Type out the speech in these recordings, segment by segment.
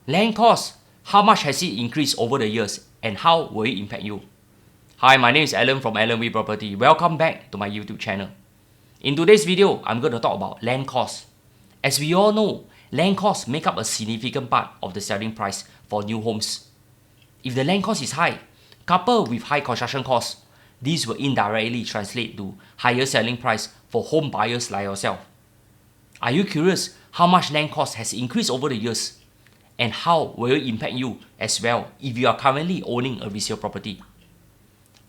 Land cost, how much has it increased over the years and how will it impact you? Hi, my name is Alan from Alan V Property. Welcome back to my YouTube channel. In today's video, I'm going to talk about land costs. As we all know, land costs make up a significant part of the selling price for new homes. If the land cost is high, coupled with high construction costs, this will indirectly translate to higher selling price for home buyers like yourself. Are you curious how much land cost has increased over the years? And how will it impact you as well if you are currently owning a resale property?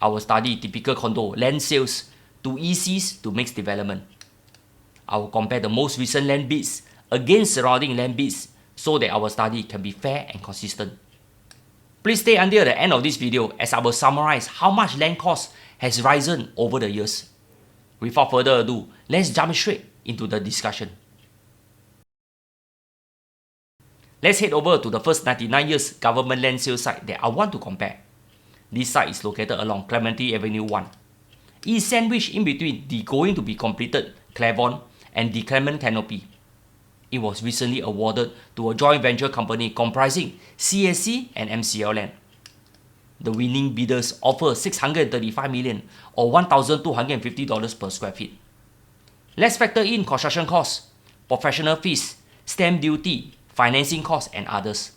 I will study typical condo land sales to ECs to mixed development. I will compare the most recent land bids against surrounding land bids so that our study can be fair and consistent. Please stay until the end of this video as I will summarize how much land cost has risen over the years. Without further ado, let's jump straight into the discussion. Let's head over to the first 99 years government land sale site that I want to compare. This site is located along Clementi Avenue 1. It is sandwiched in between the going to be completed Clavon and the Clement Canopy. It was recently awarded to a joint venture company comprising CSC and MCL Land. The winning bidders offer $635 million or $1,250 per square feet. Let's factor in construction costs, professional fees, stamp duty, financing costs and others.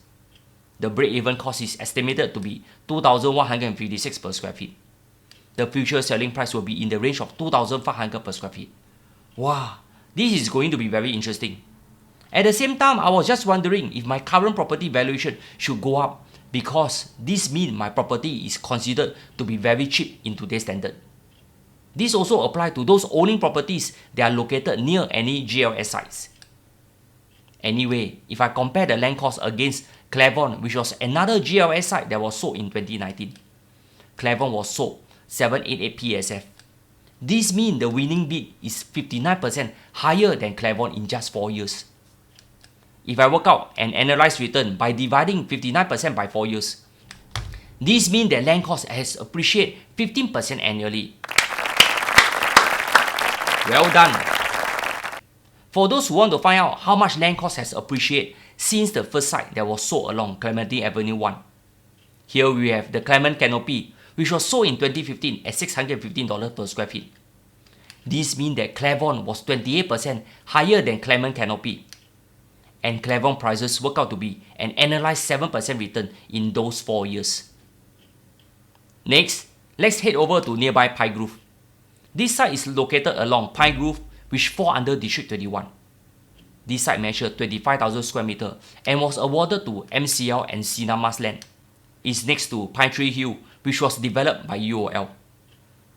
The break-even cost is estimated to be $2,156 per square feet. The future selling price will be in the range of $2,500 per square feet. Wow, this is going to be very interesting. At the same time, I was just wondering if my current property valuation should go up because this means my property is considered to be very cheap in today's standard. This also applies to those owning properties that are located near any GLS sites. Anyway, if I compare the land cost against Clavon, which was another GLS site that was sold in 2019, Clavon was sold 788 PSF. This means the winning bid is 59% higher than Clavon in just 4 years. If I work out an annualized return by dividing 59% by 4 years, this means that land cost has appreciated 15% annually. Well done! For those who want to find out how much land cost has appreciated since the first site that was sold along Clementi Avenue 1, here we have the Clement Canopy, which was sold in 2015 at $615 per square feet. This means that Clavon was 28% higher than Clement Canopy, and Clavon prices work out to be an annualized 7% return in those 4 years. Next, let's head over to nearby Pine Grove. This site is located along Pine Grove, which fall under District 21. This site measured 25,000 square meters and was awarded to MCL and Cinemas Land. It's next to Pine Tree Hill, which was developed by UOL.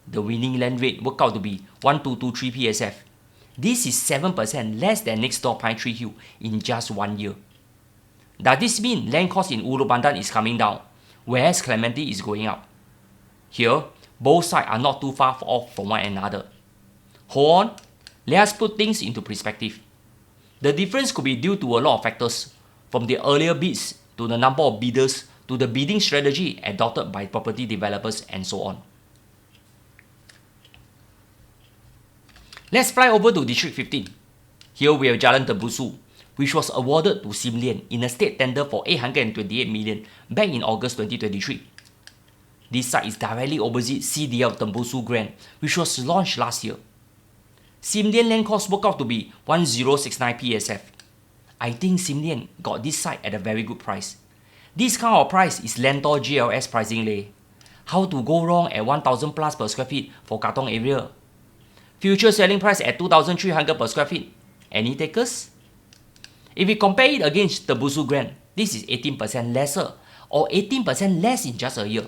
The winning land rate worked out to be 1223 PSF. This is 7% less than next door Pine Tree Hill in just 1 year. Does this mean land cost in Ulu Pandan is coming down, whereas Clementi is going up? Here, both sides are not too far off from one another. Hold on, let us put things into perspective. The difference could be due to a lot of factors, from the earlier bids to the number of bidders to the bidding strategy adopted by property developers and so on. Let's fly over to District 15. Here we have Jalan Tembusu, which was awarded to Sim Lian in a state tender for $828 million back in August 2023. This site is directly opposite CDL Tembusu Grand, which was launched last year. Sim Lian land cost worked out to be 1069 PSF. I think Sim Lian got this site at a very good price. This kind of price is Lentor GLS pricing lay. How to go wrong at 1000 plus per square feet for Katong area? Future selling price at 2300 per square feet. Any takers? If we compare it against the Tembusu Grand, this is 18% lesser or 18% less in just a year.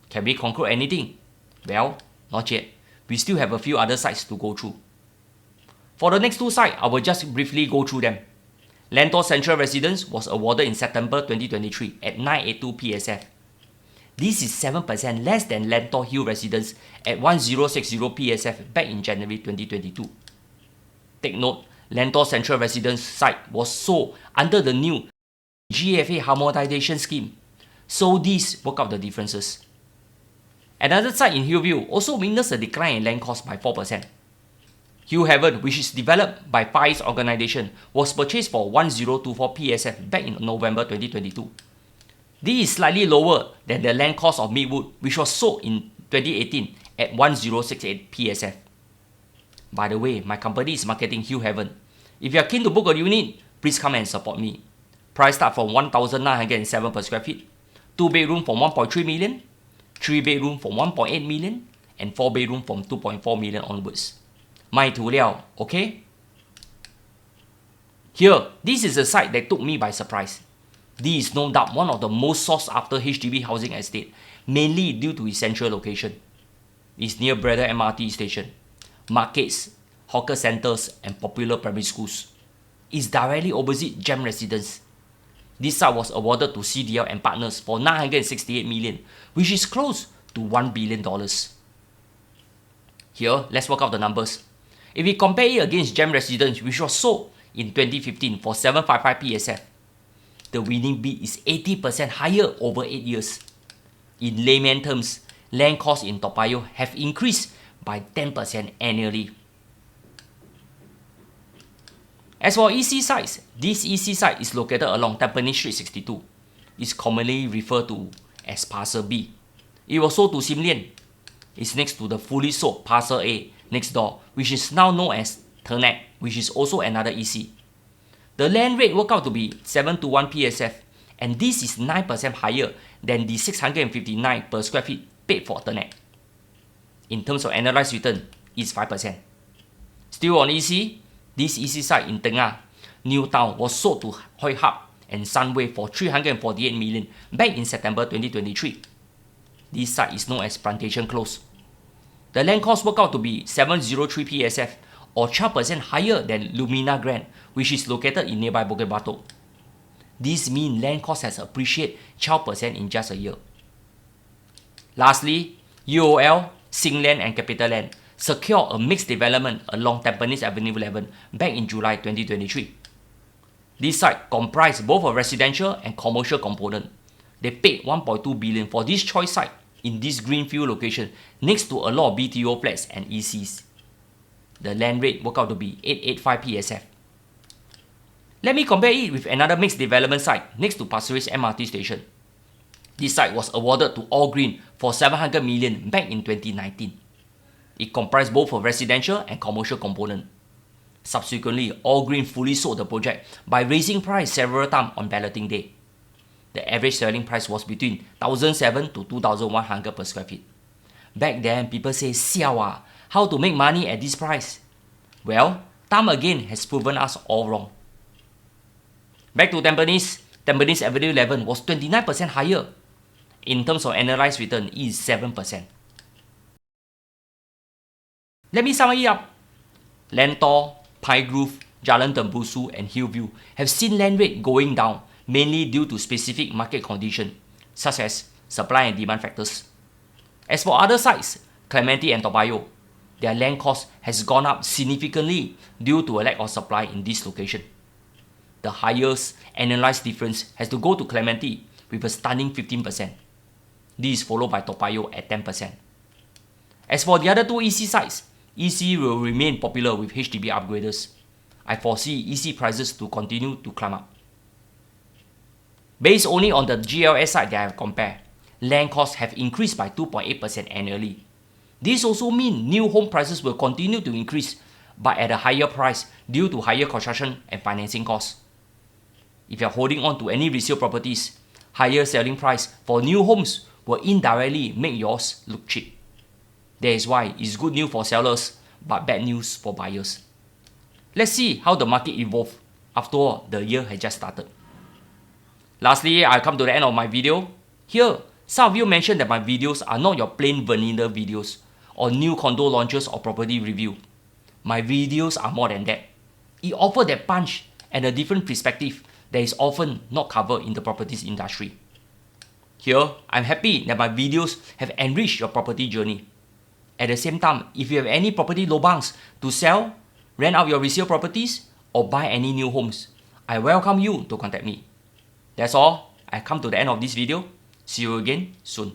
Can we conclude anything? Well, not yet. We still have a few other sites to go through. For the next two sites, I will just briefly go through them. Lentor Central Residence was awarded in September 2023 at 982 PSF. This is 7% less than Lentor Hill Residence at 1060 PSF back in January 2022. Take note, Lentor Central Residence site was sold under the new GFA harmonization scheme, so these work out the differences. Another site in Hillview also witnessed a decline in land cost by 4%. Hugh Haven, which is developed by Far Organization, was purchased for 1024 PSF back in November 2022. This is slightly lower than the land cost of Midwood, which was sold in 2018 at 1068 PSF. By the way, my company is marketing Hugh Haven. If you are keen to book a unit, please come and support me. Price start from 1,907 per square feet, 2 bedroom from 1.3 million, 3 bedroom from 1.8 million, and 4 bedroom from 2.4 million onwards. 卖土料, okay? Here, this is a site that took me by surprise. This is no doubt one of the most sought after HDB housing estate, mainly due to its central location. It's near Braddell MRT station, markets, hawker centers, and popular primary schools. It's directly opposite GEM Residence. This site was awarded to CDL and partners for 968 million, which is close to $1 billion. Here, let's work out the numbers. If we compare it against GEM Residence, which was sold in 2015 for 755 PSF, the winning bid is 80% higher over 8 years. In layman terms, land costs in Toa Payoh have increased by 10% annually. As for EC sites, this EC site is located along Tampines Street 62. It's commonly referred to as Parcel B. It was sold to Sim Lian. It's next to the fully sold Parcel A next door, which is now known as Ternet, which is also another EC. The land rate worked out to be 7 to 1 PSF, and this is 9% higher than the 659 per square feet paid for Ternet. In terms of annualized return, it's 5%. Still on EC, this EC site in Tengah, New Town, was sold to Hoi Hub and Sunway for 348 million back in September 2023. This site is known as Plantation Close. The land cost worked out to be 703 PSF, or 12% higher than Lumina Grand, which is located in nearby Bukit Batok. This means land cost has appreciated 12% in just a year. Lastly, UOL, Singland, and CapitaLand secured a mixed development along Tampines Avenue 11 back in July 2023. This site comprised both a residential and commercial component. They paid 1.2 billion for this choice site in this greenfield location next to a lot of BTO flats and ECs. The land rate worked out to be 885 PSF. Let me compare it with another mixed development site next to Pasir Ris MRT station. This site was awarded to All Green for 700 million back in 2019. It comprised both a residential and commercial component. Subsequently, All Green fully sold the project by raising price several times on balloting day. The average selling price was between 1,700 to 2,100 per square feet. Back then, people say, "Siao, how to make money at this price?" Well, time again has proven us all wrong. Back to Tampines, Tampines Avenue 11 was 29% higher. In terms of annualized return, it is 7%. Let me sum it up. Lentor, Pine Grove, Jalan Tembusu, and Hillview have seen land rate going down, mainly due to specific market conditions, such as supply and demand factors. As for other sites, Clementi and Toa Payoh, their land cost has gone up significantly due to a lack of supply in this location. The highest annualized difference has to go to Clementi with a stunning 15%. This is followed by Toa Payoh at 10%. As for the other two EC sites, EC will remain popular with HDB upgraders. I foresee EC prices to continue to climb up. Based only on the GLS site that I have compared, land costs have increased by 2.8% annually. This also means new home prices will continue to increase, but at a higher price due to higher construction and financing costs. If you are holding on to any resale properties, higher selling price for new homes will indirectly make yours look cheap. That is why it's good news for sellers, but bad news for buyers. Let's see how the market evolves. After all, the year has just started. Lastly, I come to the end of my video. Here, some of you mentioned that my videos are not your plain vanilla videos or new condo launches or property review. My videos are more than that. It offers that punch and a different perspective that is often not covered in the properties industry. Here, I'm happy that my videos have enriched your property journey. At the same time, if you have any property lobangs to sell, rent out your resale properties, or buy any new homes, I welcome you to contact me. That's all. I come to the end of this video. See you again soon.